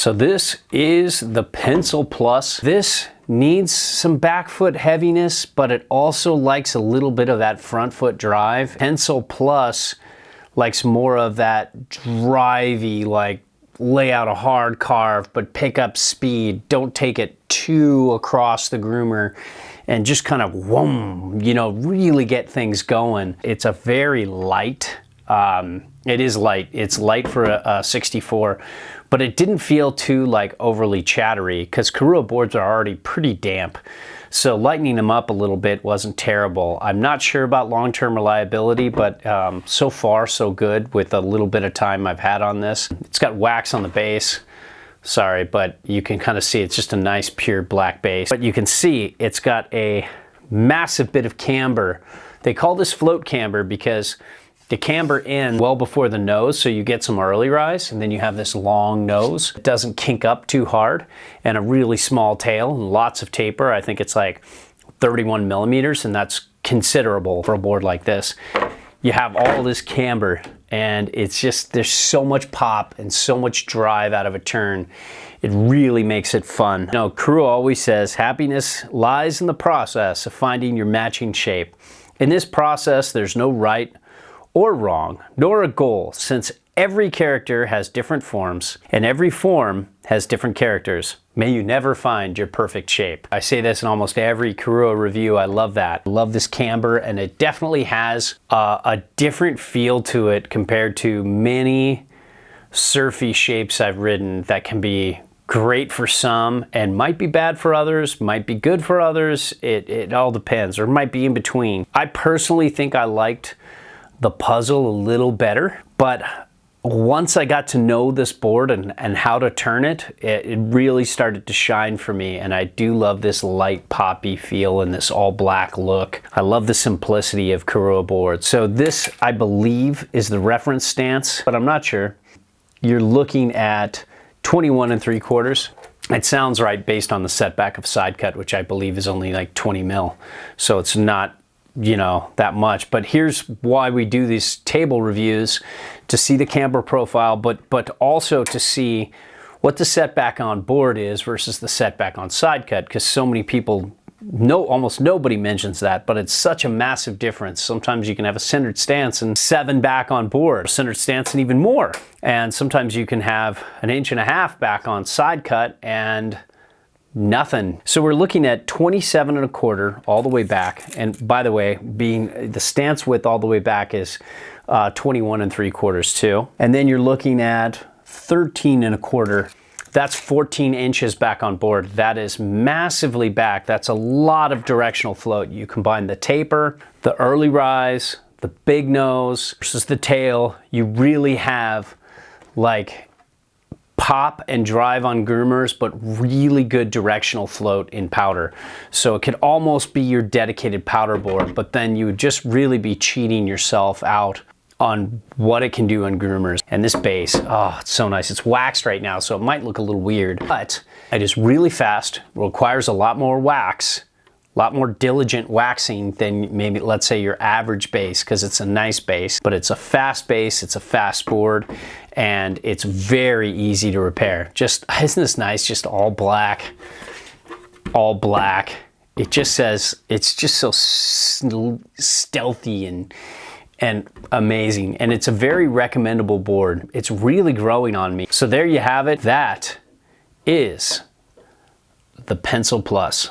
So this is the Pencil Plus. This needs some back foot heaviness, but it also likes a little bit of that front foot drive. Pencil Plus likes more of that drivey, like lay out a hard carve, but pick up speed. Don't take it too across the groomer and just kind of, whoom, you know, really get things going. It's a very light, it is light. It's light for a 64, but it didn't feel too like overly chattery because Korua boards are already pretty damp. So lightening them up a little bit wasn't terrible. I'm not sure about long-term reliability, but so far so good with a little bit of time I've had on this. It's got wax on the base. Sorry, but you can kind of see it's just a nice pure black base. But you can see it's got a massive bit of camber. They call this float camber because the camber ends well before the nose, so you get some early rise, and then you have this long nose. It doesn't kink up too hard, and a really small tail, and lots of taper. I think it's like 31 millimeters, and that's considerable for a board like this. You have all this camber, and it's just, there's so much pop and so much drive out of a turn. It really makes it fun. You know, Korua always says, happiness lies in the process of finding your matching shape. In this process, there's no right or wrong, nor a goal, since every character has different forms, and every form has different characters. May you never find your perfect shape. I say this in almost every Korua review. I love that. I love this camber, and it definitely has a different feel to it compared to many surfy shapes I've ridden that can be great for some and might be bad for others, might be good for others. It all depends, or might be in between. I personally think I liked the puzzle a little better, but once I got to know this board and how to turn it, it really started to shine for me, and I do love this light poppy feel and this all black look. I love the simplicity of Korua boards. So this, I believe, is the reference stance, but I'm not sure. You're looking at 21 3/4. It sounds right based on the setback of side cut, which I believe is only like 20 mil. So it's not, you know, that much. But here's why we do these table reviews, to see the camber profile, but also to see what the setback on board is versus the setback on side cut, because so many people know, almost nobody mentions that, but it's such a massive difference. Sometimes you can have a centered stance and 7 back on board, a centered stance and even more. And sometimes you can have 1.5 inches back on side cut and nothing. So we're looking at 27 1/4 all the way back. And by the way, being the stance width all the way back is 21 3/4 too. And then you're looking at 13 1/4. That's 14 inches back on board. That is massively back. That's a lot of directional float. You combine the taper, the early rise, the big nose versus the tail. You really have like pop and drive on groomers, but really good directional float in powder. So it could almost be your dedicated powder board, but then you would just really be cheating yourself out on what it can do on groomers. And this base, oh, it's so nice. It's waxed right now, so it might look a little weird, but it is really fast, requires a lot more wax, a lot more diligent waxing than maybe, let's say, your average base, because it's a nice base, but it's a fast base, it's a fast board, and it's very easy to repair. Just, isn't this nice? Just all black, all black. It just says, it's just so stealthy and amazing, and it's a very recommendable board. It's really growing on me. So there you have it. That is the Pencil Plus.